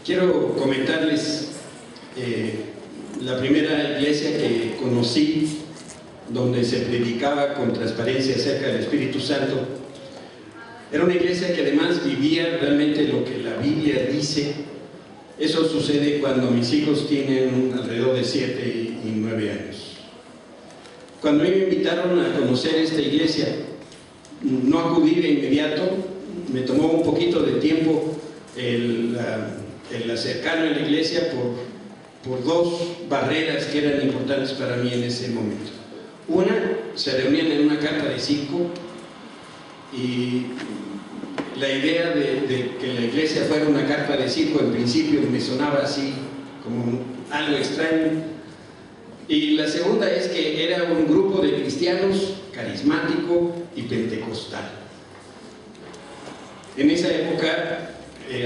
Quiero comentarles la primera iglesia que conocí, donde se predicaba con transparencia acerca del Espíritu Santo. Era una iglesia que además vivía realmente lo que la Biblia dice. Eso sucede cuando mis hijos tienen alrededor de 7 y 9 años. Cuando a mí me invitaron a conocer esta iglesia, no acudí de inmediato. Me tomó un poquito de tiempo el acercarme a la iglesia por dos barreras que eran importantes para mí en ese momento. Una, se reunían en una carpa de circo, y la idea de que la iglesia fuera una carpa de circo en principio me sonaba así como algo extraño. Y la segunda es que era un grupo de cristianos carismático y pentecostal. En esa época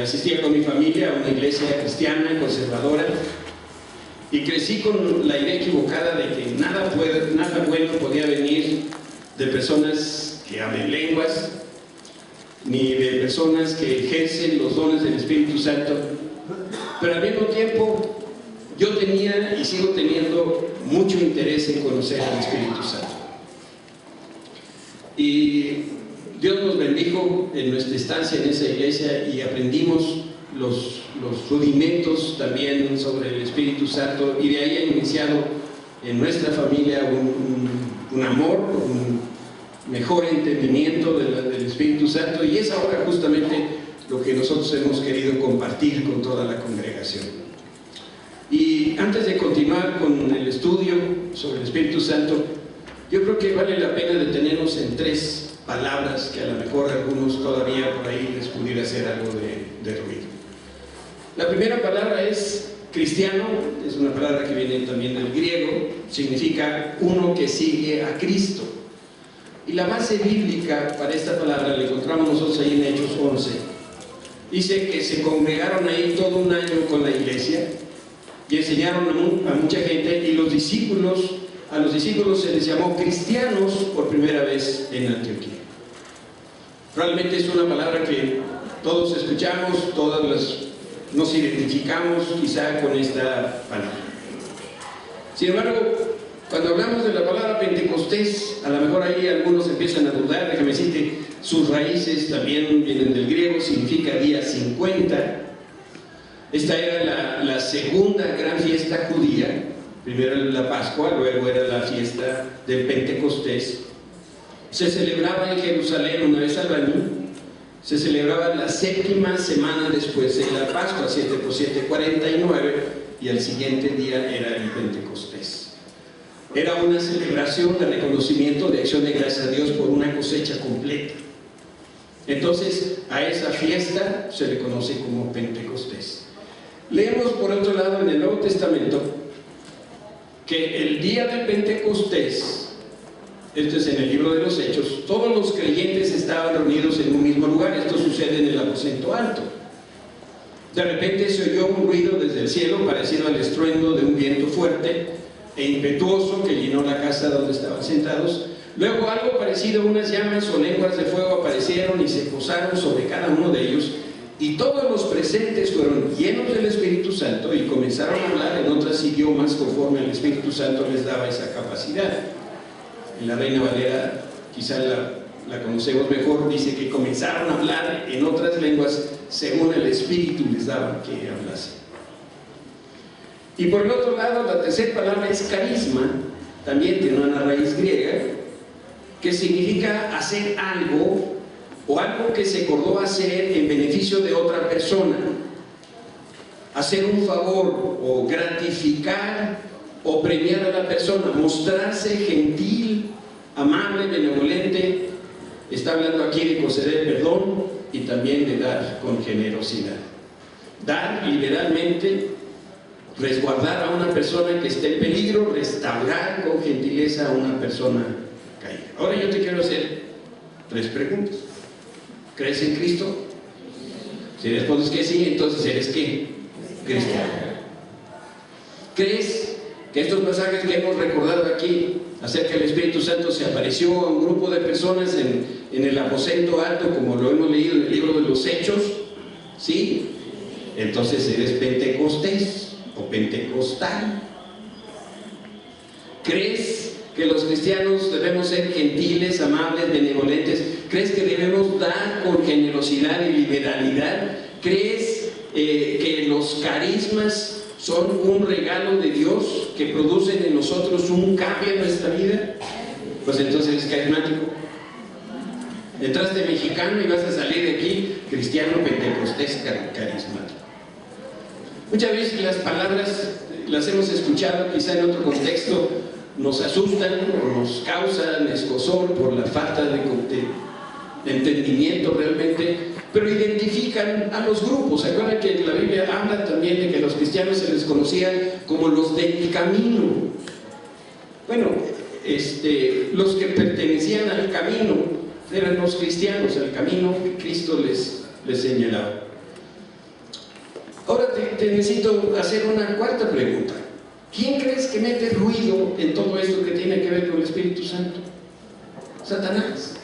asistía con mi familia a una iglesia cristiana conservadora y crecí con la idea equivocada de que nada bueno podía venir de personas que hablen lenguas, ni de personas que ejercen los dones del Espíritu Santo. Pero al mismo tiempo yo tenía y sigo teniendo mucho interés en conocer al Espíritu Santo. Y Dios nos bendijo en nuestra estancia en esa iglesia y aprendimos los rudimentos también sobre el Espíritu Santo, y de ahí ha iniciado en nuestra familia un amor, un mejor entendimiento del Espíritu Santo, y es ahora justamente lo que nosotros hemos querido compartir con toda la congregación. Y antes de continuar con el estudio sobre el Espíritu Santo, yo creo que vale la pena detenernos en 3 palabras que a lo mejor a algunos todavía por ahí les pudiera hacer algo de ruido. La primera palabra es cristiano. Es una palabra que viene también del griego, significa uno que sigue a Cristo. Y la base bíblica para esta palabra la encontramos nosotros ahí en Hechos 11. Dice que se congregaron ahí todo un año con la iglesia y enseñaron a mucha gente, y a los discípulos se les llamó cristianos por primera vez en Antioquía. Realmente es una palabra que todos escuchamos, nos identificamos quizá con esta palabra. Sin embargo, cuando hablamos de la palabra Pentecostés, a lo mejor ahí algunos empiezan a dudar. Déjame decirte, sus raíces también vienen del griego, significa día 50. Esta era la segunda gran fiesta judía. Primero era la Pascua, luego era la fiesta del Pentecostés. Se celebraba en Jerusalén una vez al año. Se celebraba la 7ª semana después de la Pascua, 7 por 7, 49, y al siguiente día era el Pentecostés. Era una celebración de reconocimiento, de acción de gracias a Dios por una cosecha completa. Entonces, a esa fiesta se le conoce como Pentecostés. Leemos por otro lado en el Nuevo Testamento que el día de Pentecostés, esto es en el libro de los Hechos, todos los creyentes estaban reunidos en un mismo lugar. Esto sucede en el aposento alto. De repente se oyó un ruido desde el cielo parecido al estruendo de un viento fuerte e impetuoso que llenó la casa donde estaban sentados. Luego algo parecido a unas llamas o lenguas de fuego aparecieron y se posaron sobre cada uno de ellos, y todos los presentes fueron llenos del Espíritu Santo y comenzaron a hablar en otros idiomas conforme el Espíritu Santo les daba esa capacidad. En la Reina Valera, quizá la conocemos mejor, dice que comenzaron a hablar en otras lenguas según el Espíritu les daba que hablasen. Y por el otro lado, la tercera palabra es carisma. También tiene una raíz griega que significa hacer algo, o algo que se acordó hacer en beneficio de otra persona. Hacer un favor, o gratificar, o premiar a la persona, mostrarse gentil, amable, benevolente. Está hablando aquí de conceder perdón y también de dar con generosidad. Dar liberalmente, resguardar a una persona que esté en peligro, restaurar con gentileza a una persona caída. Ahora yo te quiero hacer 3 preguntas. ¿Crees en Cristo? Si respondes que sí, entonces ¿eres qué? Cristiano. ¿Crees que estos pasajes que hemos recordado aquí acerca del Espíritu Santo se apareció a un grupo de personas en el aposento alto, como lo hemos leído en el libro de los Hechos? ¿Sí? entonces eres pentecostés o pentecostal. ¿Crees que los cristianos debemos ser gentiles, amables, benevolentes? ¿Crees que debemos dar con generosidad y liberalidad? ¿Crees que los carismas son un regalo de Dios que producen en nosotros un cambio en nuestra vida? Pues entonces eres carismático. Entraste mexicano y vas a salir de aquí cristiano, pentecostés, carismático. Muchas veces las palabras las hemos escuchado quizá en otro contexto, nos asustan o nos causan escozor por la falta de entendimiento realmente, pero identifican a los grupos. ¿Se acuerdan que la Biblia habla también de que los cristianos se les conocían como los del camino? Bueno, los que pertenecían al camino eran los cristianos, el camino que Cristo les señalaba. Ahora te necesito hacer una cuarta pregunta. ¿Quién crees que mete ruido en todo esto que tiene que ver con el Espíritu Santo? Satanás.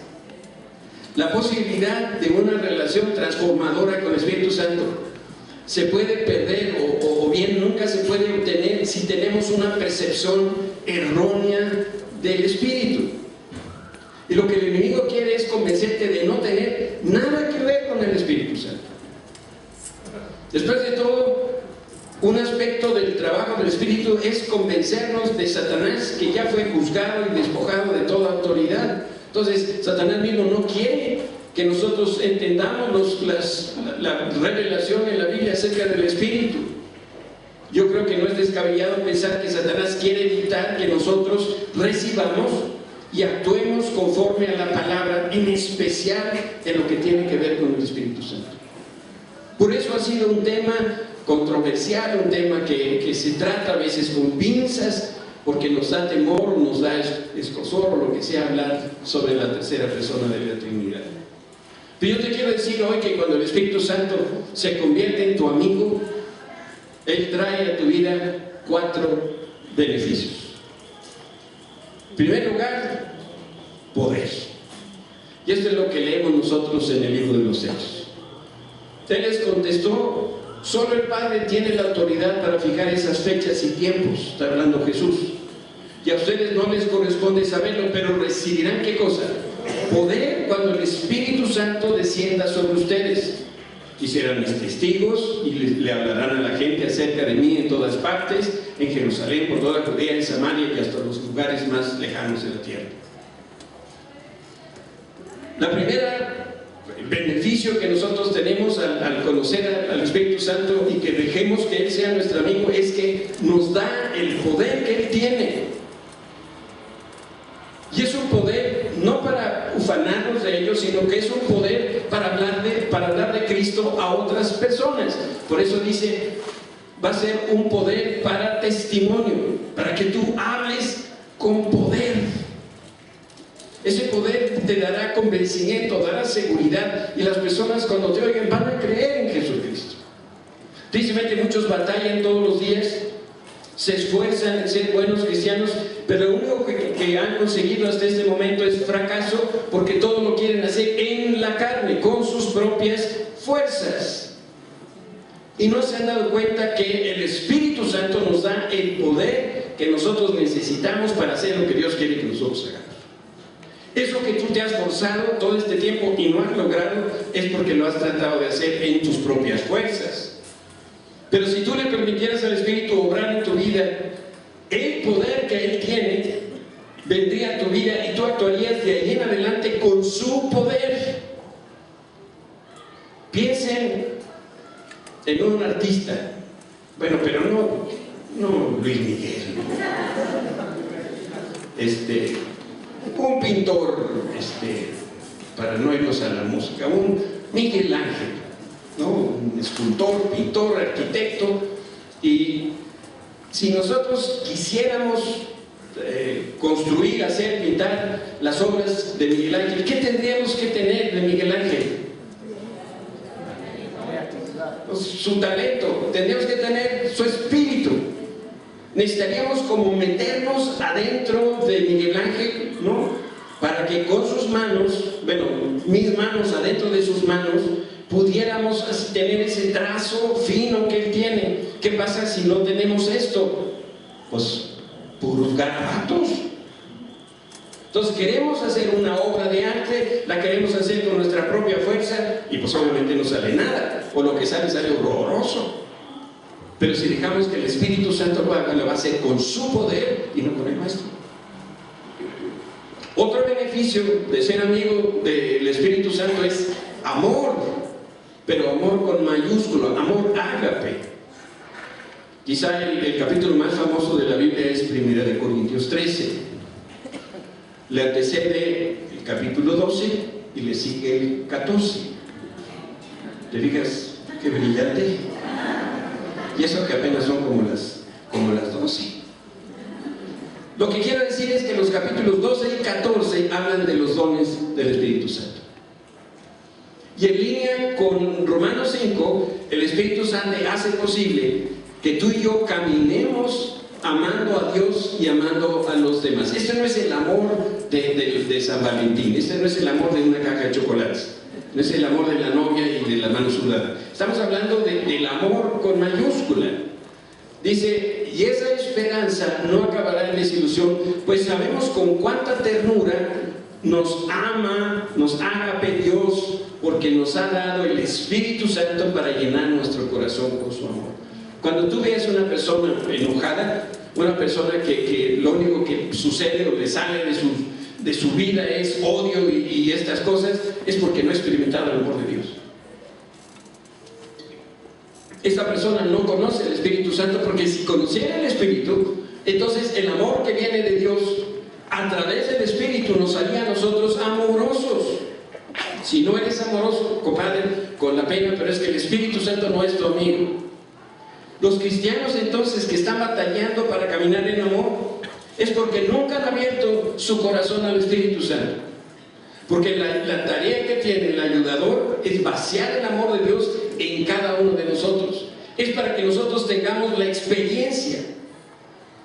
La posibilidad de una relación transformadora con el Espíritu Santo se puede perder o bien nunca se puede obtener si tenemos una percepción errónea del Espíritu. Y lo que el enemigo quiere es convencerte de no tener nada que ver con el Espíritu Santo. Después de todo, un aspecto del trabajo del Espíritu es convencernos de Satanás, que ya fue juzgado y despojado de toda autoridad. Entonces, Satanás mismo no quiere que nosotros entendamos la revelación en la Biblia acerca del Espíritu. Yo creo que no es descabellado pensar que Satanás quiere evitar que nosotros recibamos y actuemos conforme a la palabra, en especial en lo que tiene que ver con el Espíritu Santo. Por eso ha sido un tema controversial, un tema que se trata a veces con pinzas, porque nos da temor, nos da escozor o lo que sea hablar sobre la tercera persona de la Trinidad. Pero yo te quiero decir hoy que cuando el Espíritu Santo se convierte en tu amigo, Él trae a tu vida 4 beneficios. En primer lugar, poder. Y esto es lo que leemos nosotros en el libro de los Hechos. Él les contestó: solo el Padre tiene la autoridad para fijar esas fechas y tiempos, está hablando Jesús, y a ustedes no les corresponde saberlo, pero recibirán ¿qué cosa? Poder cuando el Espíritu Santo descienda sobre ustedes, y serán mis testigos, y le hablarán a la gente acerca de mí en todas partes, en Jerusalén, por toda Judea, en Samaria y hasta los lugares más lejanos de la tierra. La primera beneficio que nosotros tenemos al conocer al Espíritu Santo y que dejemos que Él sea nuestro amigo es que nos da el poder que Él tiene. Y es un poder no para ufanarnos de ellos, sino que es un poder para hablar de Cristo a otras personas. Por eso dice, va a ser un poder para testimonio, para que tú hables con poder. Ese poder te dará convencimiento, dará seguridad, y las personas cuando te oigan van a creer en Jesucristo. Tristemente muchos batallan todos los días, se esfuerzan en ser buenos cristianos, pero lo único que han conseguido hasta este momento es fracaso, porque todo lo quieren hacer en la carne, con sus propias fuerzas. Y no se han dado cuenta que el Espíritu Santo nos da el poder que nosotros necesitamos para hacer lo que Dios quiere que nosotros hagamos. Eso que tú te has forzado todo este tiempo y no has logrado es porque lo has tratado de hacer en tus propias fuerzas. Pero si tú le permitieras al Espíritu obrar en tu vida, el poder que Él tiene vendría a tu vida y tú actuarías de ahí en adelante con su poder. Piensen en un artista, bueno, pero no Luis Miguel, un pintor, para no irnos a la música, un Miguel Ángel, ¿no? Un escultor, pintor, arquitecto. Y si nosotros quisiéramos construir, hacer, pintar las obras de Miguel Ángel, ¿qué tendríamos que tener de Miguel Ángel? Pues, su talento. Tendríamos que tener su espíritu. Necesitaríamos como meternos adentro de Miguel Ángel, ¿no? Para que con sus manos, bueno, mis manos adentro de sus manos, pudiéramos tener ese trazo fino que Él tiene. ¿Qué pasa si no tenemos esto? Pues puros garabatos. Entonces queremos hacer una obra de arte, la queremos hacer con nuestra propia fuerza y pues obviamente no sale nada, o lo que sale horroroso. Pero si dejamos que el Espíritu Santo lo haga, lo va a hacer con su poder y no con el nuestro. Otro beneficio de ser amigo del Espíritu Santo es amor, pero amor con mayúscula, amor ágape. Quizá el capítulo más famoso de la Biblia es 1 Corintios 13. Le antecede el capítulo 12 y le sigue el 14. ¿Te fijas qué brillante? Y eso que apenas son como las 12. Lo que quiero decir es que los capítulos 12 y 14 hablan de los dones del Espíritu Santo. Y en línea con Romanos 5, el Espíritu Santo hace posible que tú y yo caminemos amando a Dios y amando a los demás. Este no es el amor de San Valentín, este no es el amor de una caja de chocolates, no es el amor de la novia y de la mano sudada. Estamos hablando del amor con mayúscula. Dice, y esa esperanza no acabará en desilusión, pues sabemos con cuánta ternura nos ama, nos agape Dios, porque nos ha dado el Espíritu Santo para llenar nuestro corazón con su amor. Cuando tú veas una persona enojada, una persona que lo único que sucede o le sale de su vida es odio y estas cosas, es porque no ha experimentado el amor de Dios. Esta persona no conoce el Espíritu Santo, porque si conociera el Espíritu, entonces el amor que viene de Dios a través del Espíritu nos haría a nosotros amorosos. Si no eres amoroso, compadre, con la pena, pero es que el Espíritu Santo no es tu amigo. Los cristianos entonces que están batallando para caminar en amor es porque nunca han abierto su corazón al Espíritu Santo. Porque la tarea que tiene el ayudador es vaciar el amor de Dios en cada uno de nosotros. Es para que nosotros tengamos la experiencia.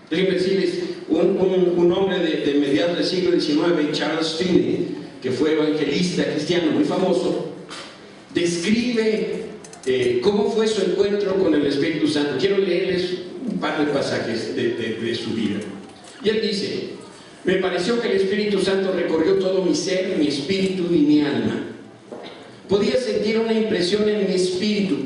Déjenme decirles, un hombre de mediados del siglo XIX, Charles Finney, que fue evangelista cristiano muy famoso, describe cómo fue su encuentro con el Espíritu Santo. Quiero leerles un par de pasajes de su vida. Y él dice: me pareció que el Espíritu Santo recorrió todo mi ser, mi espíritu y mi alma. Podía sentir una impresión en mi espíritu.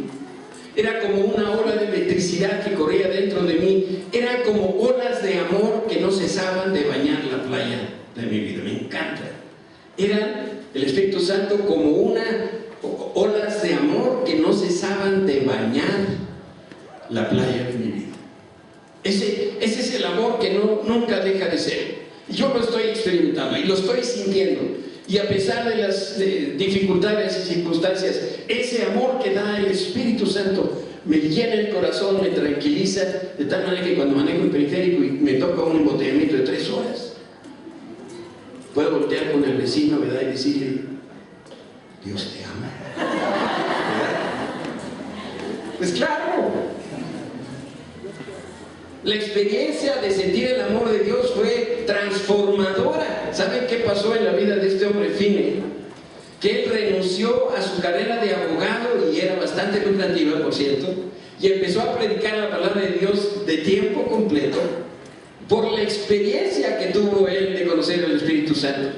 Era como una ola de electricidad que corría dentro de mí. Era como olas de amor que no cesaban de bañar la playa de mi vida. Me encanta. Era el Espíritu Santo como olas de amor que no cesaban de bañar la playa de mi vida. Ese es el amor que nunca deja de ser. Yo lo estoy experimentando y lo estoy sintiendo. Y a pesar de las dificultades y circunstancias, ese amor que da el Espíritu Santo me llena el corazón, me tranquiliza, de tal manera que cuando manejo el periférico y me toca un embotellamiento de 3 horas, puedo voltear con el vecino, ¿verdad?, y decirle: Dios te ama. ¿Verdad? Pues claro. La experiencia de sentir el amor de Dios fue transformadora. ¿Saben qué pasó en la vida de este hombre Finney? Que él renunció a su carrera de abogado, y era bastante lucrativa, por cierto, y empezó a predicar la palabra de Dios de tiempo completo por la experiencia que tuvo él de conocer al Espíritu Santo.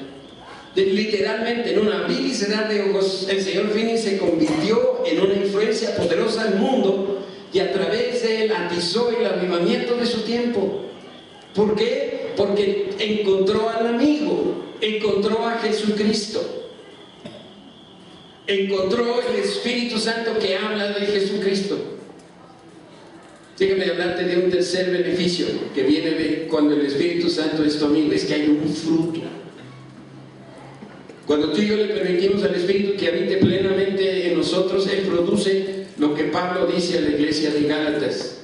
Literalmente, en un abrir y cerrar de ojos, el señor Finney se convirtió en una influencia poderosa al mundo, y a través de él atizó el avivamiento de su tiempo. ¿Por qué? Porque encontró al amigo, encontró a Jesucristo, encontró el Espíritu Santo que habla de Jesucristo. Déjame hablarte de un tercer beneficio que viene de cuando el Espíritu Santo es tu amigo: es que hay un fruto. Cuando tú y yo le permitimos al Espíritu que habite plenamente en nosotros, Él produce lo que Pablo dice a la iglesia de Gálatas.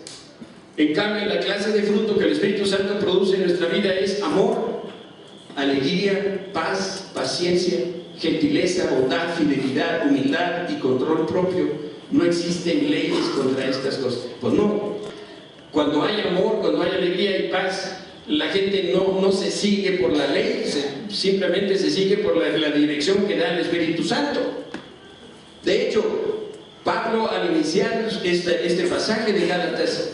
En cambio, la clase de fruto que el Espíritu Santo produce en nuestra vida es amor, alegría, paz, paciencia, gentileza, bondad, fidelidad, humildad y control propio. No existen leyes contra estas cosas. Pues no. Cuando hay amor, cuando hay alegría y paz, la gente no se sigue por la ley, simplemente se sigue por la dirección que da el Espíritu Santo. De hecho, iniciar este pasaje de Gálatas,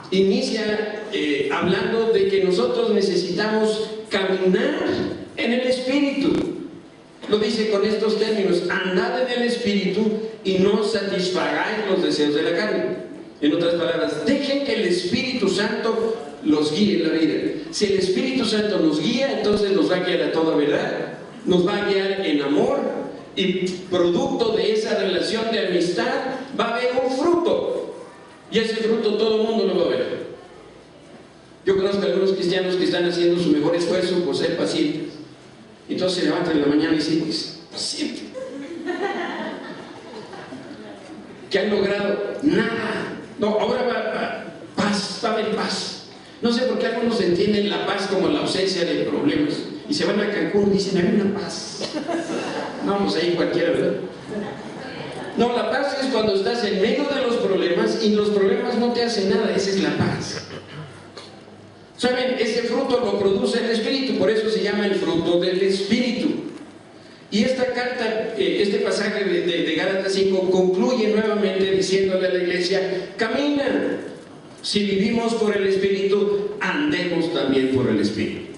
inicia hablando de que nosotros necesitamos caminar en el Espíritu. Lo dice con estos términos: andad en el Espíritu y no satisfagáis los deseos de la carne. En otras palabras, dejen que el Espíritu Santo los guíe en la vida. Si el Espíritu Santo nos guía, entonces nos va a guiar a toda verdad, nos va a guiar en amor, y producto de esa relación de amistad va a haber un fruto, y ese fruto todo el mundo lo va a ver. Yo conozco a algunos cristianos que están haciendo su mejor esfuerzo por ser pacientes. Entonces se levantan en la mañana y dicen: pues, paciente. ¿Qué han logrado? Nada. No, ahora va a haber paz. No sé por qué algunos entienden la paz como la ausencia de problemas. Y se van a Cancún y dicen: hay una paz. No, pues ahí cualquiera, ¿verdad? No, la paz es cuando estás en medio de los problemas y los problemas no te hacen nada. Esa es la paz. ¿Saben? Ese fruto lo produce el Espíritu, por eso se llama el fruto del Espíritu. Y esta carta, este pasaje de Gálatas 5 concluye nuevamente diciéndole a la iglesia: camina. Si vivimos por el Espíritu, andemos también por el Espíritu.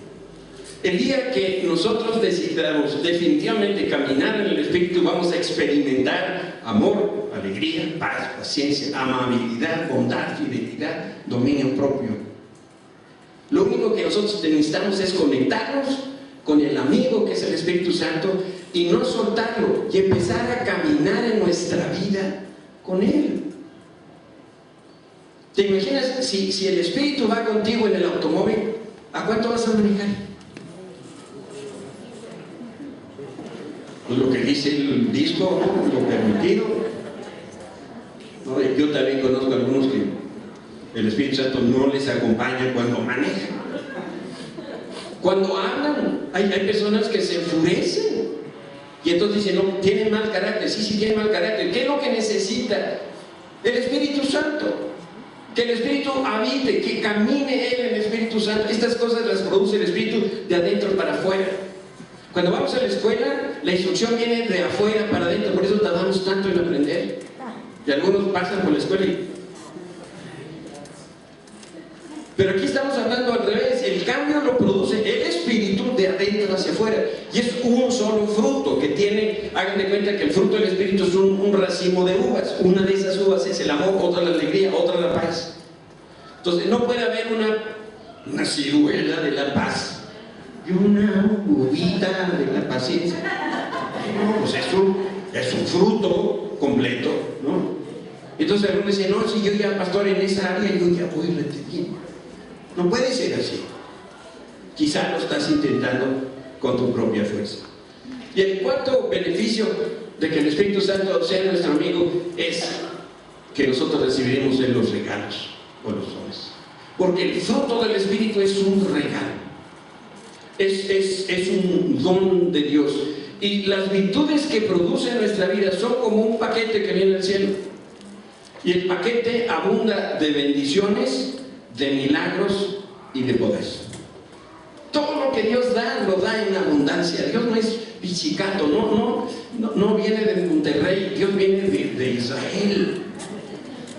El día que nosotros decidamos definitivamente caminar en el Espíritu, vamos a experimentar amor, alegría, paz, paciencia, amabilidad, bondad, fidelidad, dominio propio. Lo único que nosotros necesitamos es conectarnos con el amigo que es el Espíritu Santo y no soltarlo, y empezar a caminar en nuestra vida con Él. ¿Te imaginas si el Espíritu va contigo en el automóvil? ¿A cuánto vas a manejar? Pues lo que dice el disco, lo permitido. No, yo también conozco a algunos que el Espíritu Santo no les acompaña cuando manejan. Cuando hablan, hay personas que se enfurecen y entonces dicen: no, tiene mal carácter. Sí, tiene mal carácter. ¿Qué es lo que necesita? El Espíritu Santo. Que el Espíritu habite, que camine Él en el Espíritu Santo. Estas cosas las produce el Espíritu de adentro para afuera. Cuando vamos a la escuela, la instrucción viene de afuera para adentro, por eso tardamos tanto en aprender. Y algunos pasan por la escuela Pero aquí estamos hablando al revés. El cambio lo produce el Espíritu de adentro hacia afuera, y es un solo fruto que tiene. Hagan de cuenta que el fruto del Espíritu es un racimo de uvas. Una de esas uvas es el amor, otra la alegría, otra la paz. Entonces no puede haber una ciruela de la paz y una uvita de la paciencia. No, pues es un fruto completo, ¿no? Entonces algunos dicen: no, si yo ya, pastor, en esa área yo ya voy reteniendo. No puede ser así. Quizá lo estás intentando con tu propia fuerza. Y el cuarto beneficio de que el Espíritu Santo sea nuestro amigo es que nosotros recibiremos de los regalos o los dones. Porque el fruto del Espíritu es un regalo. Es un don de Dios. Y las virtudes que produce en nuestra vida son como un paquete que viene del cielo. Y el paquete abunda de bendiciones, de milagros y de poder. Todo lo que Dios da, lo da en abundancia. Dios no es pichicato, no viene de Monterrey, Dios viene de Israel.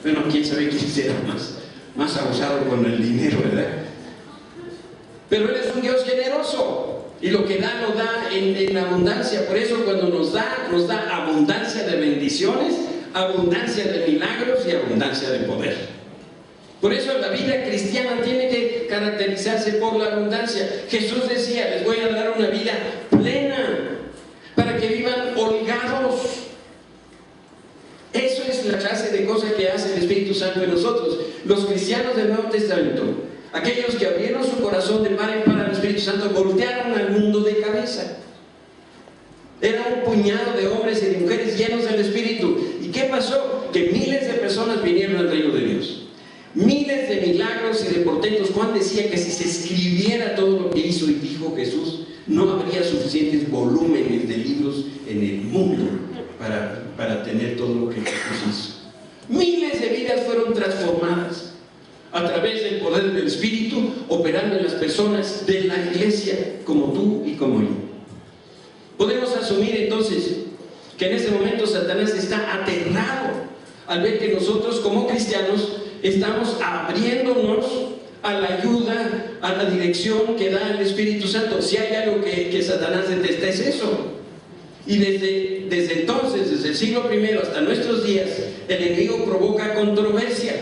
Bueno, quién sabe quién será más abusado con el dinero, ¿verdad? Pero Él es un Dios generoso, y lo que da, lo da en abundancia. Por eso cuando nos da abundancia de bendiciones, abundancia de milagros y abundancia de poder. Por eso la vida cristiana tiene que caracterizarse por la abundancia. Jesús decía: les voy a dar una vida plena para que vivan holgados. Eso es la clase de cosas que hace el Espíritu Santo en nosotros. Los cristianos del Nuevo Testamento, aquellos que abrieron su corazón de par en par al Espíritu Santo, voltearon al mundo de cabeza. Era un puñado de hombres y de mujeres llenos del Espíritu. ¿Y qué pasó? Que miles de personas vinieron al reino de Dios. Miles de milagros y de portentos. Juan decía que si se escribiera todo lo que hizo y dijo Jesús, no habría suficientes volúmenes de libros en el mundo para tener todo lo que Jesús hizo. Miles de vidas fueron transformadas a través del poder del Espíritu operando en las personas de la iglesia, como tú y como yo. Podemos asumir entonces que en este momento Satanás está aterrado al ver que nosotros como cristianos estamos abriéndonos a la ayuda, a la dirección que da el Espíritu Santo. Si hay algo que Satanás detesta, es eso. Y desde entonces, desde el siglo I hasta nuestros días, el enemigo provoca controversia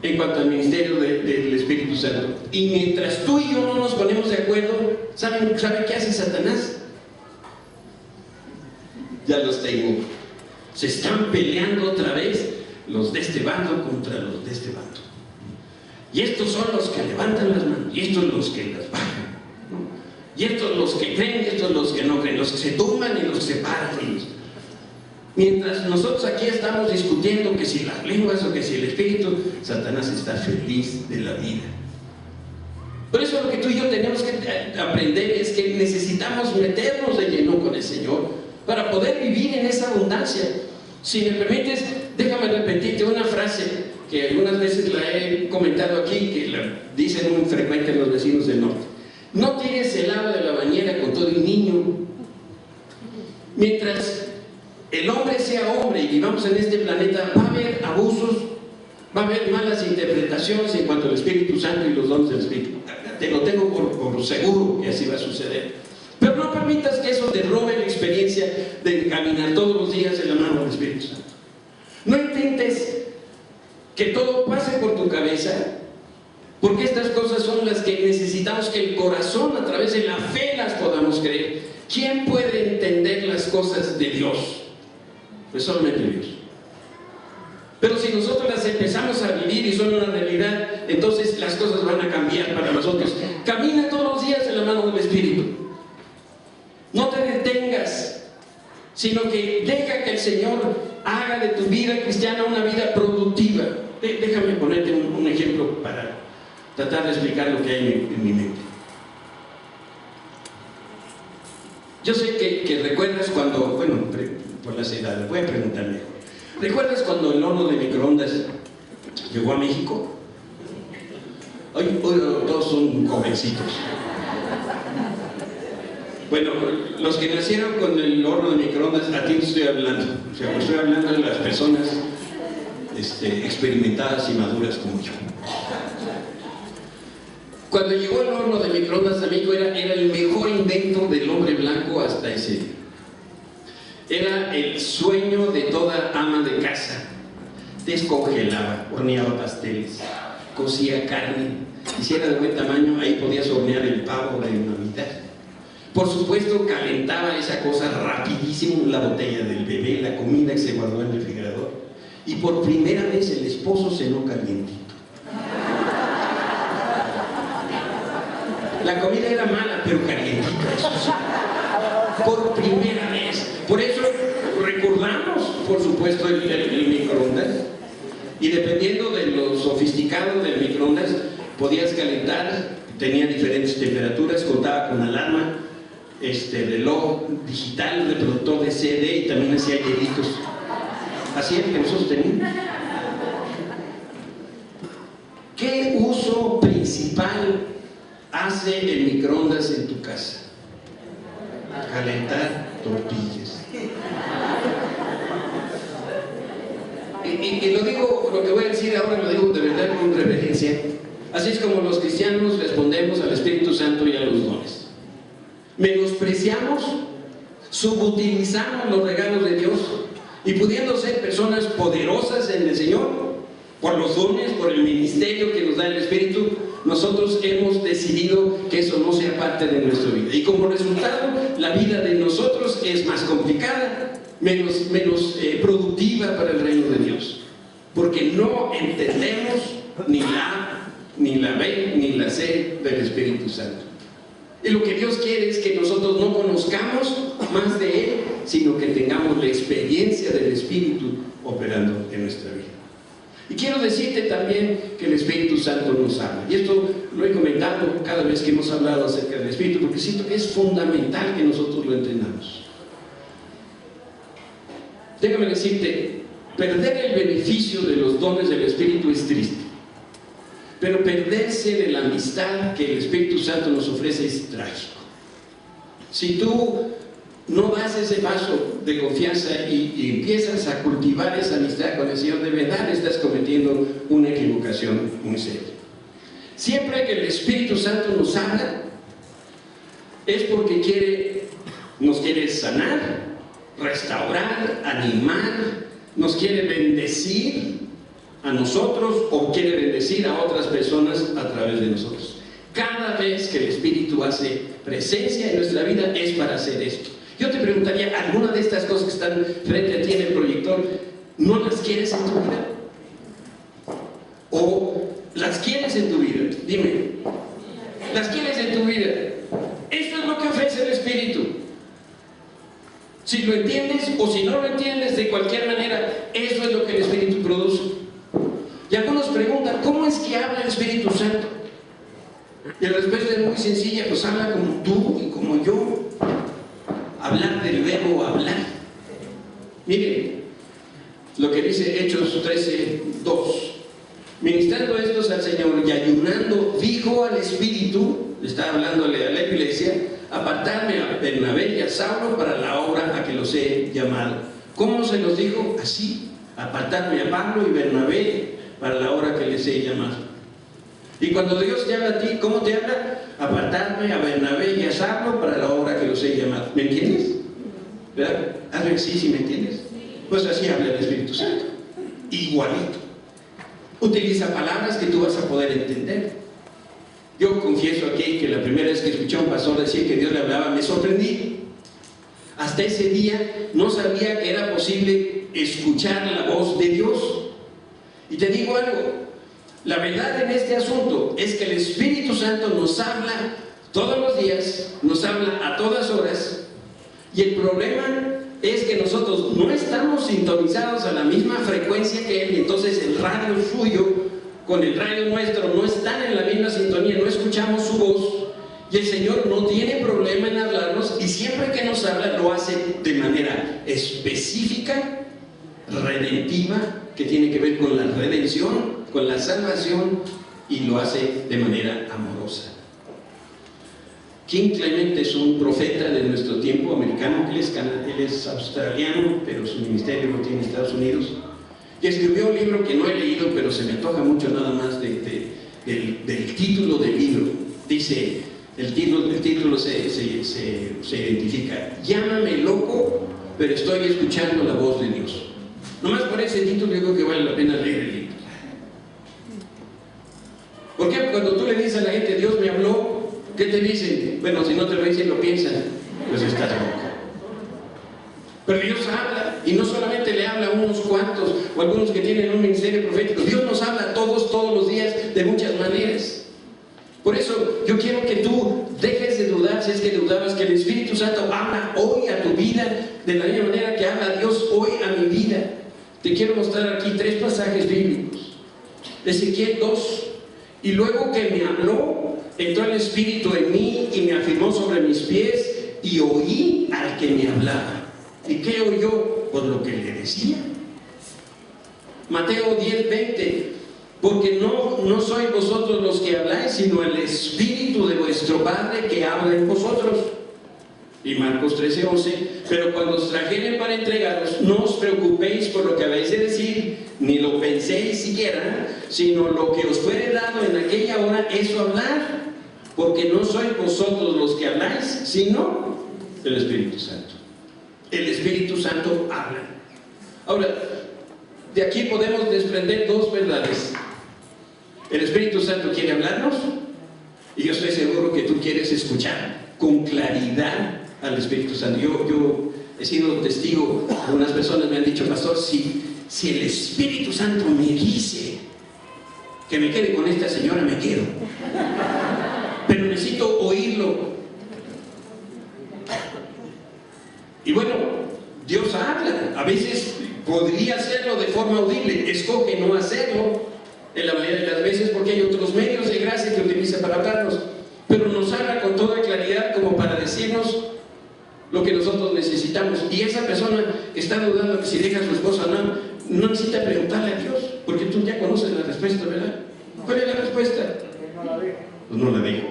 en cuanto al ministerio del Espíritu Santo. Y mientras tú y yo no nos ponemos de acuerdo, ¿sabe qué hace Satanás? Ya los tengo. Se están peleando otra vez los de este bando contra los de este bando. Y estos son los que levantan las manos, y estos los que las bajan, y estos los que creen, y estos los que no creen, los que se tumban y los que se paran. Mientras nosotros aquí estamos discutiendo que si las lenguas o que si el Espíritu, Satanás está feliz de la vida. Por eso lo que tú y yo tenemos que aprender es que necesitamos meternos de lleno con el Señor para poder vivir en esa abundancia. Si me permites, déjame repetirte una frase que algunas veces la he comentado aquí, que la dicen muy frecuente los vecinos del norte: no tires el agua de la bañera con todo el niño. Mientras el hombre sea hombre y vivamos en este planeta, va a haber abusos, va a haber malas interpretaciones en cuanto al Espíritu Santo y los dones del Espíritu. Te lo tengo por seguro que así va a suceder. Pero no permitas que eso te robe la experiencia de caminar todos los días en la mano del Espíritu Santo. No intentes que todo pase por tu cabeza, porque estas cosas son las que necesitamos que el corazón, a través de la fe, las podamos creer. ¿Quién puede entender las cosas de Dios? Pues solamente Dios. Pero si nosotros las empezamos a vivir y son una realidad, entonces las cosas van a cambiar para nosotros. Camina todos los días en la mano del Espíritu. No te detengas, sino que deja que el Señor haga de tu vida cristiana una vida productiva. Déjame ponerte un ejemplo para tratar de explicar lo que hay en mi mente. Yo sé que recuerdas cuando, bueno, por las edades, voy a preguntar mejor. ¿Recuerdas cuando el horno de microondas llegó a México? Hoy todos son jovencitos. Bueno, los que nacieron con el horno de microondas, a ti te estoy hablando. O sea, estoy hablando de las personas experimentadas y maduras como yo. Cuando llegó el horno de microondas a México, era el mejor invento del hombre blanco hasta ese día. Era el sueño de toda ama de casa. Descongelaba, horneaba pasteles, cocía carne. Si era de buen tamaño, ahí podías hornear el pavo de Navidad. Por supuesto, calentaba esa cosa rapidísimo, la botella del bebé, la comida que se guardó en el refrigerador. Y por primera vez el esposo cenó calientito. La comida era mala, pero calientita, eso sí. Por primera vez. Por eso recordamos, por supuesto, el microondas. Y dependiendo de lo sofisticado del microondas, podías calentar, tenía diferentes temperaturas, contaba con alarma, reloj digital, reproductor de CD, y también hacía hielitos. Así es que nosotros teníamos. ¿Qué uso principal hace el microondas en tu casa? Calentar tortillas. Y lo digo, lo que voy a decir ahora lo digo de verdad con reverencia. Así es como los cristianos respondemos al Espíritu Santo y a los dones. Menospreciamos, subutilizamos los regalos de Dios, y pudiendo ser personas poderosas en el Señor, por los dones, por el ministerio que nos da el Espíritu, nosotros hemos decidido que eso no sea parte de nuestra vida. Y como resultado, la vida de nosotros es más complicada, menos productiva para el reino de Dios. Porque no entendemos ni la B ni la C del Espíritu Santo. Y lo que Dios quiere es que nosotros no conozcamos más de Él, sino que tengamos la experiencia del Espíritu operando en nuestra vida. Y quiero decirte también que el Espíritu Santo nos habla. Y esto lo he comentado cada vez que hemos hablado acerca del Espíritu, porque siento que es fundamental que nosotros lo entendamos. Déjame decirte, perder el beneficio de los dones del Espíritu es triste. Pero perderse de la amistad que el Espíritu Santo nos ofrece es trágico. Si tú no das ese paso de confianza y empiezas a cultivar esa amistad con el Señor, de verdad estás cometiendo una equivocación muy seria. Siempre que el Espíritu Santo nos habla, es porque nos quiere sanar, restaurar, animar, nos quiere bendecir a nosotros o quiere bendecir a otras personas a través de nosotros. Cada vez que el Espíritu hace presencia en nuestra vida es para hacer esto. Yo te preguntaría, ¿alguna de estas cosas que están frente a ti en el proyector, no las quieres en tu vida? ¿O las quieres en tu vida? Dime, ¿las quieres en tu vida? Esto es lo que ofrece el Espíritu. Si lo entiendes o si no lo entiendes, de cualquier manera, eso es lo que el Espíritu produce. Y algunos preguntan, ¿cómo es que habla el Espíritu Santo? Y la respuesta es muy sencilla, pues habla como tú y como yo. Hablar del verbo hablar. Miren lo que dice Hechos 13:2. Ministrando estos al Señor y ayunando, dijo al Espíritu, está hablándole a la iglesia, apartarme a Bernabé y a Saulo para la obra a que los he llamado. ¿Cómo se los dijo? Así, apartarme a Pablo y Bernabé para la obra que les he llamado. Y cuando Dios te habla a ti, ¿cómo te habla? Apartarme a Bernabé y a Saulo para la obra que los he llamado. ¿Me entiendes? ¿Verdad? Hazme así si me entiendes. Pues así habla el Espíritu Santo. Igualito. Utiliza palabras que tú vas a poder entender. Yo confieso aquí que la primera vez que escuché a un pastor decir que Dios le hablaba, me sorprendí. Hasta ese día no sabía que era posible escuchar la voz de Dios. Y te digo algo, la verdad en este asunto es que el Espíritu Santo nos habla todos los días, nos habla a todas horas, y el problema es que nosotros no estamos sintonizados a la misma frecuencia que Él, y entonces el radio suyo con el radio nuestro no están en la misma sintonía, no escuchamos su voz, y el Señor no tiene problema en hablarnos, y siempre que nos habla lo hace de manera específica, redentiva, que tiene que ver con la redención, con la salvación, y lo hace de manera amorosa. King Clement es un profeta de nuestro tiempo americano, él es australiano, pero su ministerio lo tiene en Estados Unidos, y escribió un libro que no he leído, pero se me antoja mucho nada más del título del libro. Dice, el título se identifica, llámame loco, pero estoy escuchando la voz de Dios. Nomás por ese título yo creo que vale la pena leer el libro. Porque cuando tú le dices a la gente, Dios me habló, ¿qué te dicen? Bueno, si no te lo dicen, lo piensan, pues estás loco. Pero Dios habla, y no solamente le habla a unos cuantos, o algunos que tienen un ministerio profético. Dios nos habla a todos los días, de muchas maneras. Por eso yo quiero que tú dejes de dudar, si es que dudabas, que el Espíritu Santo habla hoy a tu vida, de la misma manera que habla Dios hoy a mi vida. Te quiero mostrar aquí 3 pasajes bíblicos. Ezequiel 2. Y luego que me habló, entró el Espíritu en mí y me afirmó sobre mis pies, y oí al que me hablaba. ¿Y qué oyó? Por lo que le decía. Mateo 10:20. Porque no sois vosotros los que habláis, sino el Espíritu de vuestro Padre que habla en vosotros. Y Marcos 13:11. Pero cuando os trajeren para entregaros, no os preocupéis por lo que habéis de decir, ni lo penséis siquiera, sino lo que os fuere dado en aquella hora, eso hablar, porque no sois vosotros los que habláis, sino el Espíritu Santo. El Espíritu Santo habla. Ahora, de aquí podemos desprender 2 verdades. El Espíritu Santo quiere hablarnos, y yo estoy seguro que tú quieres escuchar con claridad al Espíritu Santo. Yo he sido testigo, algunas personas me han dicho, pastor, si el Espíritu Santo me dice que me quede con esta señora, me quedo, pero necesito oírlo. Y bueno, Dios habla, a veces podría hacerlo de forma audible, escoge no hacerlo en la mayoría de las veces, porque hay otros medios de gracia que utiliza para hablarnos, pero nos habla con toda claridad como para decirnos lo que nosotros necesitamos. Y esa persona está dudando que si deja a su esposa o no necesita preguntarle a Dios, porque tú ya conoces la respuesta, ¿verdad? ¿Cuál es la respuesta? Pues no la dijo.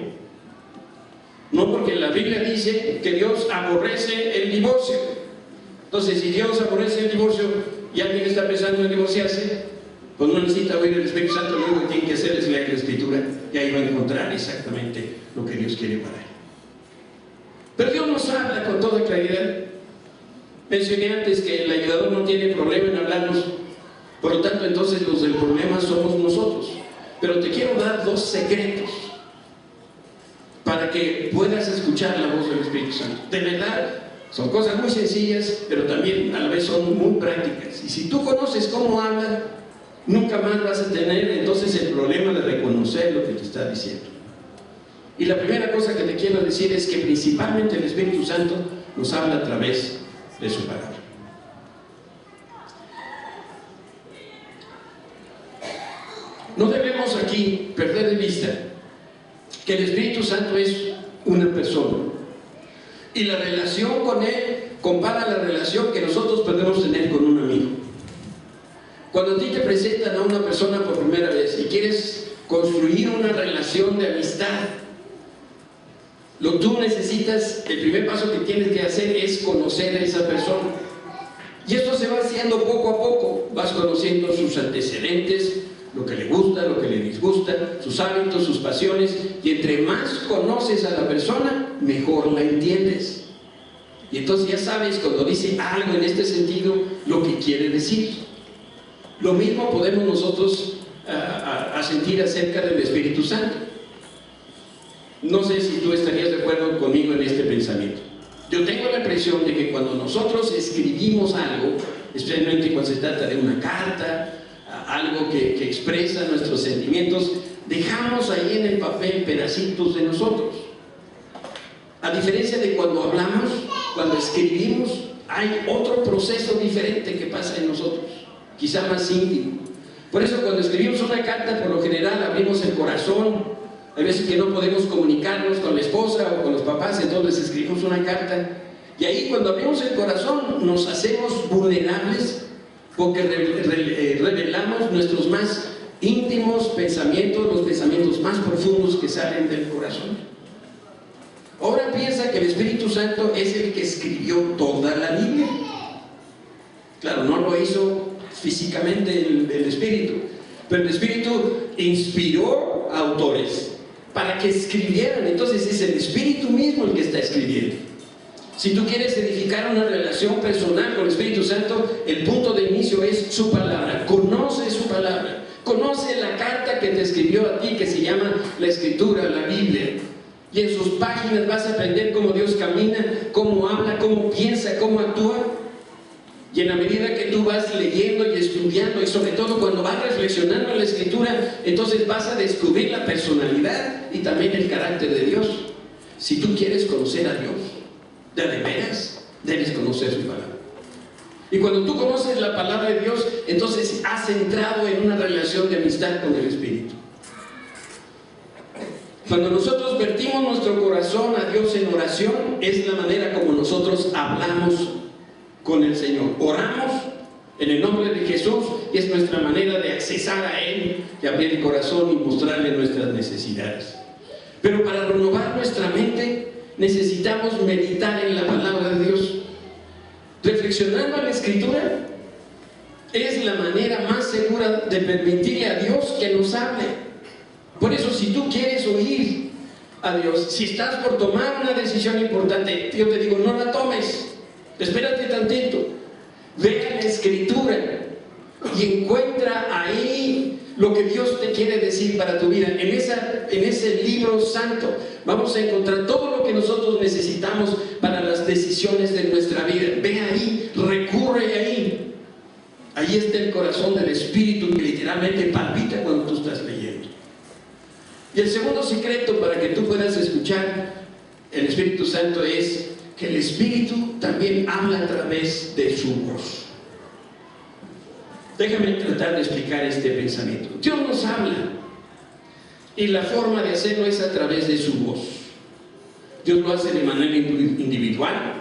No, porque la Biblia dice dice que Dios aborrece el divorcio. Entonces, si Dios aborrece el divorcio y alguien está pensando en divorciarse, pues no necesita oír el Espíritu Santo, lo único que tiene que hacer es leer la Escritura y ahí va a encontrar exactamente lo que Dios quiere para él. Pero Dios nos habla con toda claridad. Mencioné antes que el ayudador no tiene problema en hablarnos, por lo tanto entonces los del problema somos nosotros. Pero te quiero dar 2 secretos para que puedas escuchar la voz del Espíritu Santo. De verdad, son cosas muy sencillas, pero también a la vez son muy prácticas. Y si tú conoces cómo habla, nunca más vas a tener entonces el problema de reconocer lo que te está diciendo. Y la primera cosa que te quiero decir es que principalmente el Espíritu Santo nos habla a través de su palabra. No debemos aquí perder de vista que el Espíritu Santo es una persona y la relación con Él compara la relación que nosotros podemos tener con un amigo. Cuando a ti te presentan a una persona por primera vez y quieres construir una relación de amistad, lo que tú necesitas, el primer paso que tienes que hacer es conocer a esa persona. Y esto se va haciendo poco a poco. Vas conociendo sus antecedentes, lo que le gusta, lo que le disgusta, sus hábitos, sus pasiones. Y entre más conoces a la persona, mejor la entiendes. Y entonces ya sabes cuando dice algo en este sentido, lo que quiere decir. Lo mismo podemos nosotros sentir acerca del Espíritu Santo. No sé si tú estarías de acuerdo conmigo en este pensamiento. Yo tengo la impresión de que cuando nosotros escribimos algo, especialmente cuando se trata de una carta, algo que expresa nuestros sentimientos, dejamos ahí en el papel pedacitos de nosotros. A diferencia de cuando hablamos, cuando escribimos, hay otro proceso diferente que pasa en nosotros, quizá más íntimo. Por eso cuando escribimos una carta, por lo general abrimos el corazón. Hay veces que no podemos comunicarnos con la esposa o con los papás, entonces escribimos una carta. Y ahí cuando abrimos el corazón nos hacemos vulnerables porque revelamos nuestros más íntimos pensamientos, los pensamientos más profundos que salen del corazón. Ahora piensa que el Espíritu Santo es el que escribió toda la Biblia. Claro, no lo hizo físicamente el Espíritu, pero el Espíritu inspiró a autores para que escribieran. Entonces es el Espíritu mismo el que está escribiendo. Si tú quieres edificar una relación personal con el Espíritu Santo, el punto de inicio es su palabra. Conoce su palabra, conoce la carta que te escribió a ti, que se llama la Escritura, la Biblia. Y en sus páginas vas a aprender cómo Dios camina, cómo habla, cómo piensa, cómo actúa. Y en la medida que tú vas leyendo y estudiando, y sobre todo cuando vas reflexionando en la Escritura, entonces vas a descubrir la personalidad y también el carácter de Dios. Si tú quieres conocer a Dios, de veras, debes conocer su palabra. Y cuando tú conoces la palabra de Dios, entonces has entrado en una relación de amistad con el Espíritu. Cuando nosotros vertimos nuestro corazón a Dios en oración, es la manera como nosotros hablamos con el Señor. Oramos en el nombre de Jesús y es nuestra manera de accesar a Él, de abrir el corazón y mostrarle nuestras necesidades. Pero para renovar nuestra mente necesitamos meditar en la palabra de Dios. Reflexionando en la Escritura es la manera más segura de permitirle a Dios que nos hable. Por eso, si tú quieres oír a Dios, si estás por tomar una decisión importante, yo te digo, no la tomes. Espérate tantito, ve a la Escritura y encuentra ahí lo que Dios te quiere decir para tu vida. En ese libro santo vamos a encontrar todo lo que nosotros necesitamos para las decisiones de nuestra vida. Ve ahí, recurre ahí. Ahí está el corazón del Espíritu que literalmente palpita cuando tú estás leyendo. Y el segundo secreto para que tú puedas escuchar el Espíritu Santo es que el Espíritu también habla a través de su voz. Déjame tratar de explicar este pensamiento. Dios nos habla y la forma de hacerlo es a través de su voz. Dios lo hace de manera individual,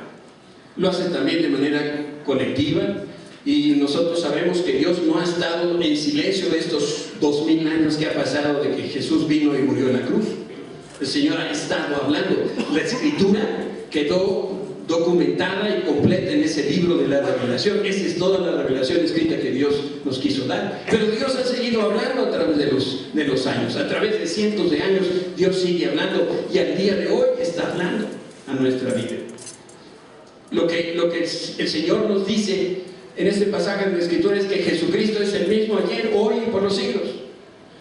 lo hace también de manera colectiva, y nosotros sabemos que Dios no ha estado en silencio de estos 2000 años que ha pasado de que Jesús vino y murió en la cruz. El Señor ha estado hablando. La Escritura quedó documentada y completa en ese libro de la revelación. Esa es toda la revelación escrita que Dios nos quiso dar. Pero Dios ha seguido hablando a través de los años, a través de cientos de años. Dios sigue hablando y al día de hoy está hablando a nuestra vida. Lo que el Señor nos dice en este pasaje de la Escritura es que Jesucristo es el mismo ayer, hoy y por los siglos.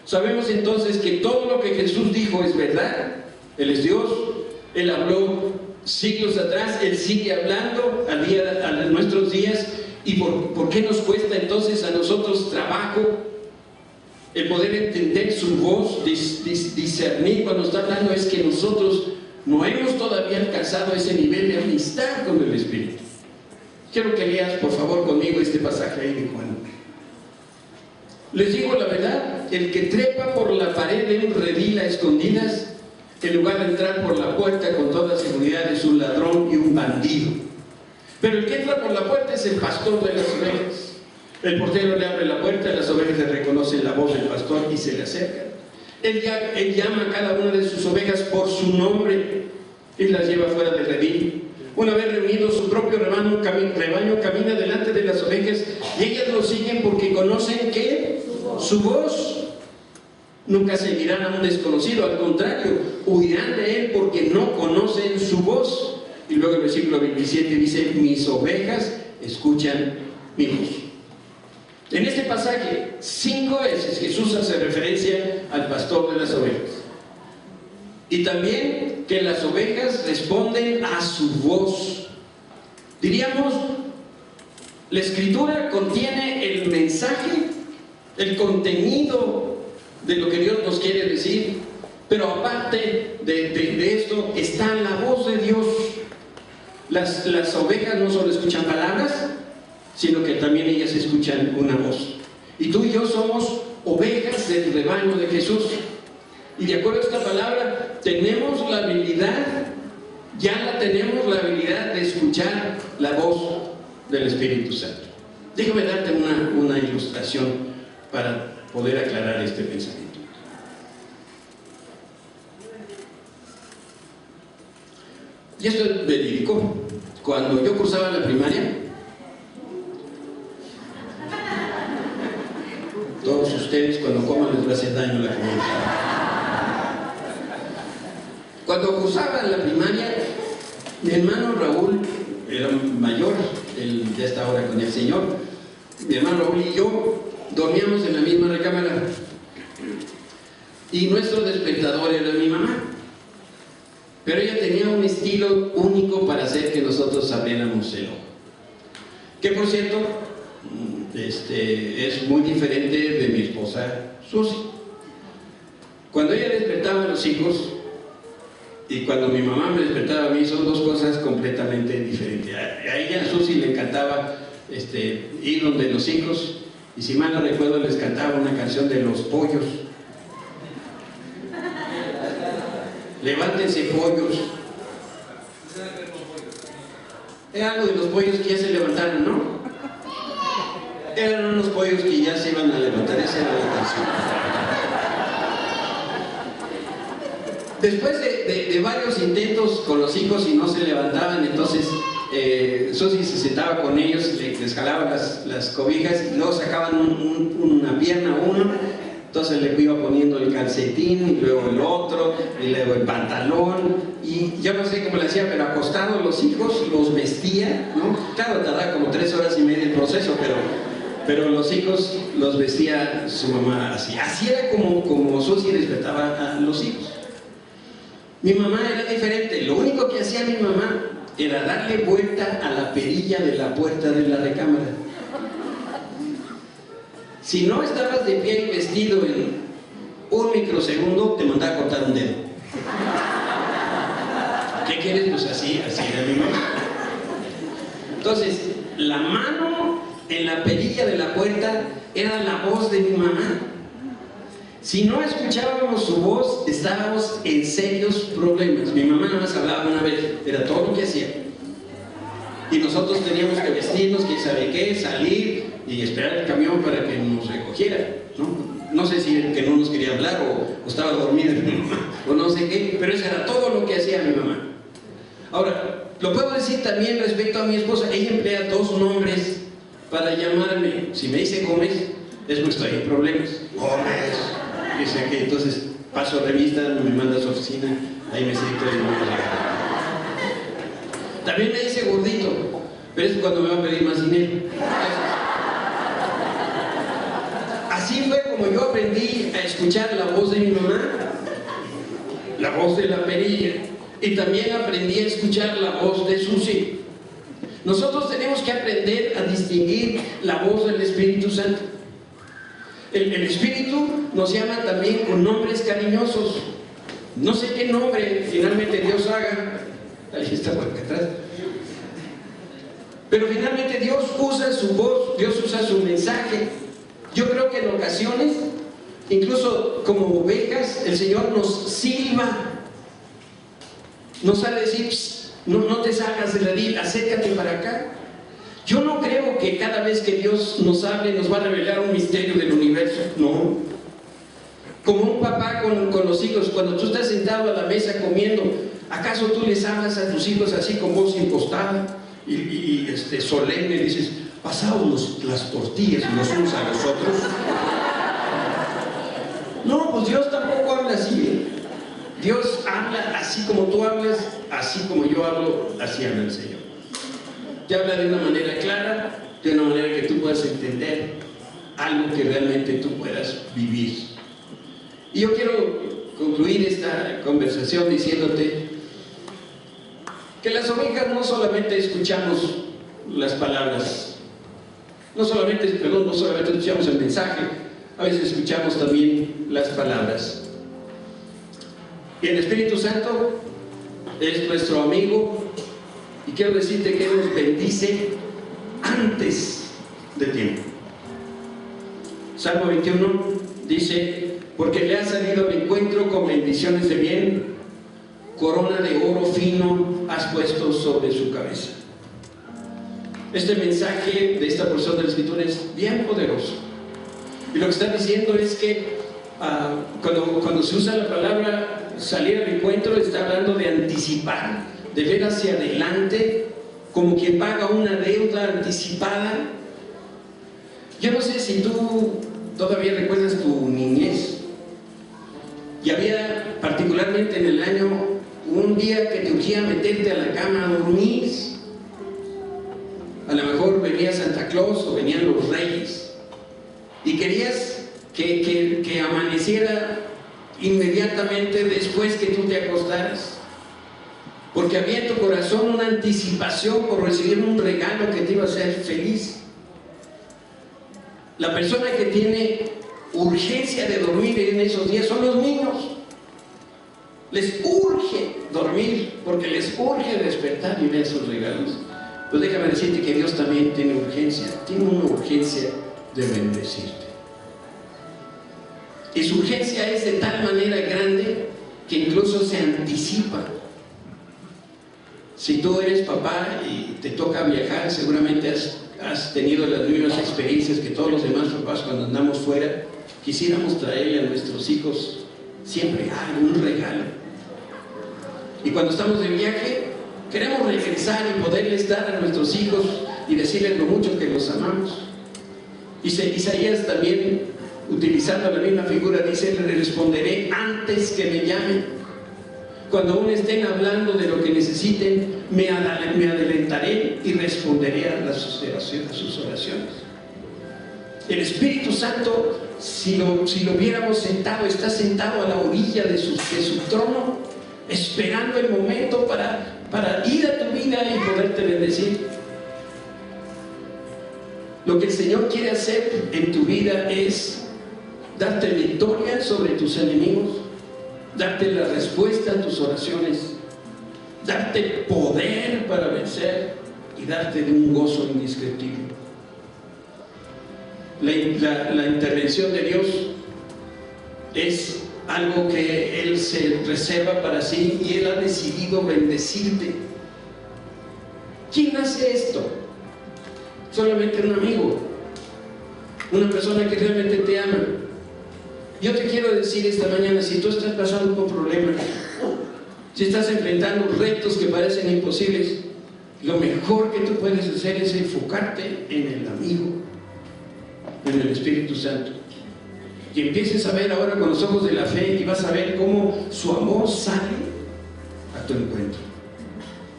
Sabemos entonces que todo lo que Jesús dijo es verdad. Él es Dios, Él habló siglos atrás, Él sigue hablando a nuestros días. ¿Y por qué nos cuesta entonces a nosotros trabajo el poder entender su voz, discernir cuando está hablando? Es que nosotros no hemos todavía alcanzado ese nivel de amistad con el Espíritu. Quiero que leas por favor conmigo este pasaje ahí de Juan. Les digo la verdad, el que trepa por la pared de un redil a escondidas, en lugar de entrar por la puerta con toda seguridad, es un ladrón y un bandido. Pero el que entra por la puerta es el pastor de las ovejas. El portero le abre la puerta, las ovejas le reconocen la voz del pastor y se le acercan. Él llama a cada una de sus ovejas por su nombre y las lleva fuera del redil. Una vez reunido su propio rebaño camina delante de las ovejas y ellas lo siguen porque conocen que su voz. Nunca seguirán a un desconocido, al contrario, huirán de él porque no conocen su voz. Y luego el versículo 27 dice: mis ovejas escuchan mi voz. En este pasaje 5 veces Jesús hace referencia al pastor de las ovejas. Y también que las ovejas responden a su voz. Diríamos, la Escritura contiene el mensaje, el contenido de lo que Dios nos quiere decir, pero aparte de esto está la voz de Dios. Las ovejas no solo escuchan palabras, sino que también ellas escuchan una voz. Y tú y yo somos ovejas del rebaño de Jesús. Y de acuerdo a esta palabra, tenemos la habilidad, de escuchar la voz del Espíritu Santo. Déjame darte una ilustración para poder aclarar este pensamiento. Y esto es verídico. Cuando yo cursaba la primaria, todos ustedes cuando coman les va a hacer daño la comida. Cuando cursaba la primaria, mi hermano Raúl era mayor, él ya está ahora con el Señor. Mi hermano Raúl y yo dormíamos en la misma recámara y nuestro despertador era mi mamá, pero ella tenía un estilo único para hacer que nosotros abriéramos el ojo, que por cierto es muy diferente de mi esposa Susi. Cuando ella despertaba a los hijos y cuando mi mamá me despertaba a mí, son dos cosas completamente diferentes. A ella, a Susi, le encantaba ir donde los hijos, y si mal no recuerdo les cantaba una canción de los pollos. Levántense pollos. Era algo de los pollos que ya se levantaron, ¿no? Eran unos pollos que ya se iban a levantar, esa era la canción. Después de varios intentos con los hijos y no se levantaban, entonces Susi se sentaba con ellos, les jalaba las cobijas y luego sacaban una pierna uno, entonces le iba poniendo el calcetín y luego el otro y luego el pantalón, y yo no sé cómo le hacía, pero acostados los hijos los vestía, ¿no? Claro, tardaba como 3 horas y media el proceso, pero los hijos los vestía su mamá así. Así era como Susi despertaba a los hijos. Mi mamá era diferente. Lo único que hacía mi mamá era darle vuelta a la perilla de la puerta de la recámara. Si no estabas de pie y vestido en un microsegundo, te mandaba a cortar un dedo. ¿Qué quieres? Pues así era mi mamá. Entonces, la mano en la perilla de la puerta era la voz de mi mamá. Si no escuchábamos su voz, estábamos en serios problemas. Mi mamá nada más hablaba una vez, era todo lo que hacía. Y nosotros teníamos que vestirnos, quién sabe qué, salir y esperar el camión para que nos recogiera, ¿no? No sé si que no nos quería hablar o estaba dormida mi mamá, o no sé qué, pero eso era todo lo que hacía mi mamá. Ahora, Lo puedo decir también respecto a mi esposa. Ella emplea 2 nombres para llamarme. Si me dice Gómez, es porque estoy en problemas. Gómez. Dice que entonces paso revista, me manda a su oficina, ahí me siento y me regala. También me dice gordito, pero es cuando me va a pedir más dinero. Así fue como yo aprendí a escuchar la voz de mi mamá, la voz de la perilla, y también aprendí a escuchar la voz de Susi. Nosotros tenemos que aprender a distinguir la voz del Espíritu Santo. El Espíritu nos llama también con nombres cariñosos. No sé qué nombre finalmente Dios haga. Ahí está por acá atrás. Pero finalmente Dios usa su voz, Dios usa su mensaje. Yo creo que en ocasiones, incluso como ovejas, el Señor nos silba. Nos sale a decir, no te salgas de la vida, acércate para acá. Yo no creo que cada vez que Dios nos hable nos va a revelar un misterio del universo, no. Como un papá con los hijos, cuando tú estás sentado a la mesa comiendo, ¿acaso tú les hablas a tus hijos así con voz impostada y solemne? Dices, pasaos las tortillas los unos a los otros. No, pues Dios tampoco habla así. Dios habla así como tú hablas, así como yo hablo, así habla el Señor. Te habla de una manera clara, de una manera que tú puedas entender algo que realmente tú puedas vivir. Y yo quiero concluir esta conversación diciéndote que las ovejas no solamente escuchamos las palabras, no solamente escuchamos el mensaje, a veces escuchamos también las palabras. Y el Espíritu Santo es nuestro amigo, y quiero decirte que Él nos bendice antes de tiempo. Salmo 21 dice, porque le ha salido al encuentro con bendiciones de bien, corona de oro fino has puesto sobre su cabeza. Este mensaje de esta porción de la Escritura es bien poderoso. Y lo que está diciendo es que cuando se usa la palabra salir al encuentro, está hablando de anticipar, de ver hacia adelante, como quien paga una deuda anticipada. Yo no sé si tú todavía recuerdas tu niñez, y había particularmente en el año un día que te urgía meterte a la cama a dormir. A lo mejor venía Santa Claus o venían los Reyes y querías que amaneciera inmediatamente después que tú te acostaras, porque había en tu corazón una anticipación por recibir un regalo que te iba a hacer feliz. La persona que tiene urgencia de dormir en esos días son los niños. Les urge dormir porque les urge despertar y ver esos regalos. Pues déjame decirte que Dios también tiene urgencia, tiene una urgencia de bendecirte. Y su urgencia es de tal manera grande que incluso se anticipa. Si tú eres papá y te toca viajar, seguramente has tenido las mismas experiencias que todos los demás papás cuando andamos fuera. Quisiéramos traerle a nuestros hijos siempre un regalo. Y cuando estamos de viaje, queremos regresar y poderles dar a nuestros hijos y decirles lo mucho que los amamos. Isaías también, utilizando la misma figura, dice, le responderé antes que me llamen. Cuando aún estén hablando de lo que necesiten, me adelantaré y responderé a sus oraciones. El Espíritu Santo, si lo viéramos sentado, está sentado a la orilla de su trono, esperando el momento para ir a tu vida y poderte bendecir. Lo que el Señor quiere hacer en tu vida es darte victoria sobre tus enemigos, darte la respuesta a tus oraciones, darte poder para vencer y darte de un gozo indescriptible. La intervención de Dios es algo que Él se reserva para sí y Él ha decidido bendecirte. ¿Quién hace esto? Solamente un amigo, una persona que realmente te ama. Yo te quiero decir esta mañana, si tú estás pasando por problemas, si estás enfrentando retos que parecen imposibles, Lo mejor que tú puedes hacer es enfocarte en el amigo, en el Espíritu Santo. Y empieces a ver ahora con los ojos de la fe y vas a ver cómo su amor sale a tu encuentro.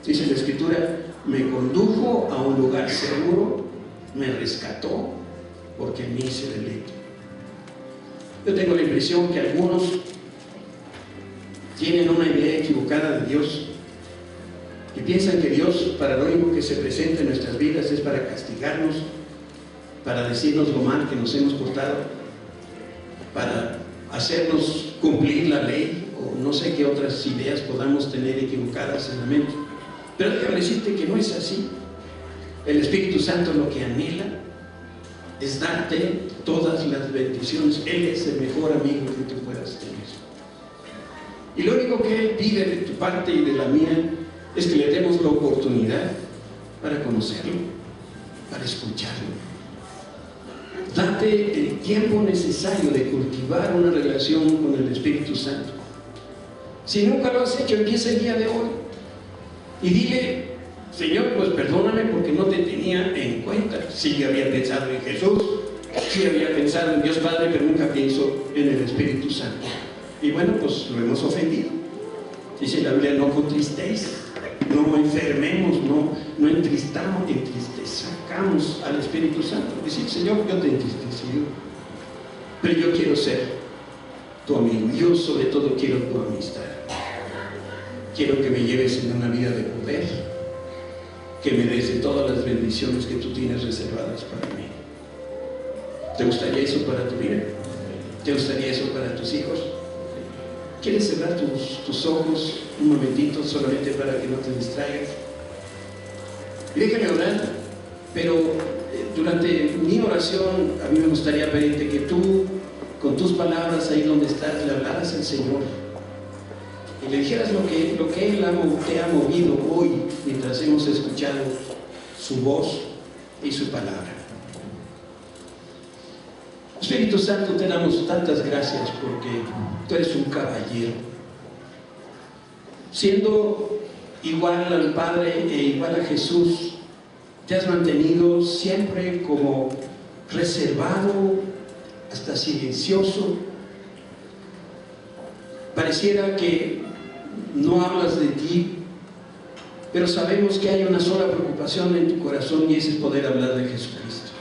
Dice la Escritura: me condujo a un lugar seguro, me rescató, porque en mí se deleita. Yo tengo la impresión que algunos tienen una idea equivocada de Dios y piensan que Dios, para lo único que se presenta en nuestras vidas, es para castigarnos, para decirnos lo mal que nos hemos portado, para hacernos cumplir la ley, o no sé qué otras ideas podamos tener equivocadas en la mente. Pero déjame decirte que no es así. El Espíritu Santo lo que anhela es darte todas las bendiciones. Él es el mejor amigo que tú puedas tener. Y lo único que Él pide de tu parte y de la mía es que le demos la oportunidad para conocerlo, para escucharlo. Date el tiempo necesario de cultivar una relación con el Espíritu Santo. Si nunca lo has hecho, empieza el día de hoy y dile: Señor, pues perdóname porque no te tenía en cuenta. Sí había pensado en Jesús, sí había pensado en Dios Padre, pero nunca pienso en el Espíritu Santo. Y bueno, pues lo hemos ofendido. Dice la Biblia: no contristéis, no enfermemos, no entristezcamos al Espíritu Santo. Decir: Señor, yo te he entristecido, pero yo quiero ser tu amigo. Yo sobre todo quiero tu amistad. Quiero que me lleves en una vida de poder, que me des de todas las bendiciones que tú tienes reservadas para mí. ¿Te gustaría eso para tu vida? ¿Te gustaría eso para tus hijos? ¿Quieres cerrar tus ojos un momentito solamente para que no te distraigas? Y déjame orar, pero durante mi oración a mí me gustaría pedirte que tú, con tus palabras ahí donde estás, le hablaras al Señor y le dijeras lo que Él te ha movido hoy mientras hemos escuchado su voz y su palabra. Espíritu Santo, te damos tantas gracias porque tú eres un caballero. Siendo igual al Padre e igual a Jesús, te has mantenido siempre como reservado, hasta silencioso. Pareciera que no hablas de ti, pero sabemos que hay una sola preocupación en tu corazón, y ese es poder hablar de Jesucristo.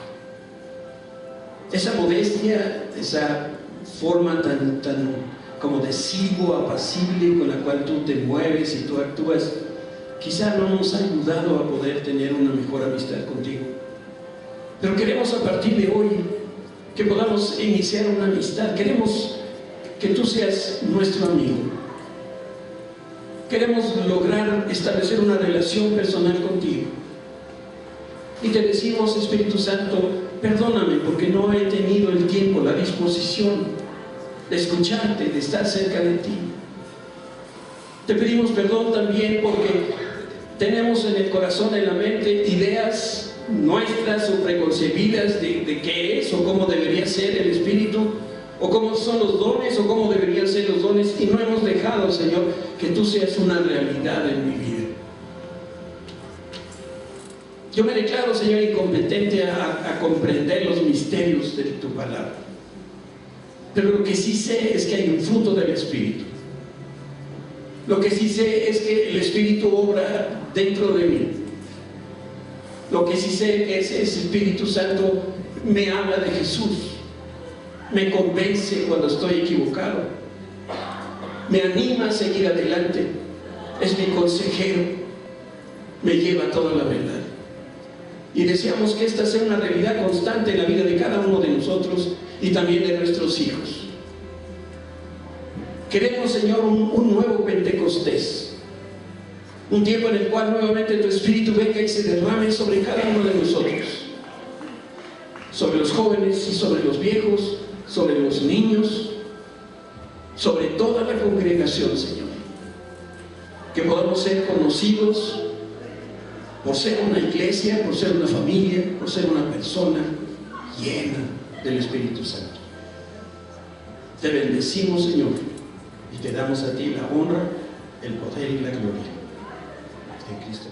Esa modestia, esa forma tan como de silbo apacible con la cual tú te mueves y tú actúas, quizá no nos ha ayudado a poder tener una mejor amistad contigo. Pero queremos a partir de hoy que podamos iniciar una amistad. Queremos que tú seas nuestro amigo. Queremos lograr establecer una relación personal contigo. Y te decimos, Espíritu Santo, perdóname porque no he tenido el tiempo, la disposición de escucharte, de estar cerca de ti. Te pedimos perdón también porque tenemos en el corazón, en la mente, ideas nuestras o preconcebidas de qué es o cómo debería ser el Espíritu, o cómo son los dones o cómo deberían ser los dones, y no hemos dejado, Señor, que tú seas una realidad en mi vida. Yo me declaro, Señor, incompetente a comprender los misterios de tu palabra, pero lo que sí sé es que hay un fruto del Espíritu. Lo que sí sé es que el Espíritu obra dentro de mí. Lo que sí sé es que ese Espíritu Santo me habla de Jesús, me convence cuando estoy equivocado, me anima a seguir adelante, es mi consejero, me lleva a toda la verdad. Y deseamos que esta sea una realidad constante en la vida de cada uno de nosotros y también de nuestros hijos. Queremos, Señor, un nuevo Pentecostés, un tiempo en el cual nuevamente tu Espíritu venga y se derrame sobre cada uno de nosotros, sobre los jóvenes y sobre los viejos, sobre los niños, sobre toda la congregación, Señor. Que podamos ser conocidos por ser una iglesia, por ser una familia, por ser una persona llena del Espíritu Santo. Te bendecimos, Señor, y te damos a ti la honra, el poder y la gloria. En Cristo.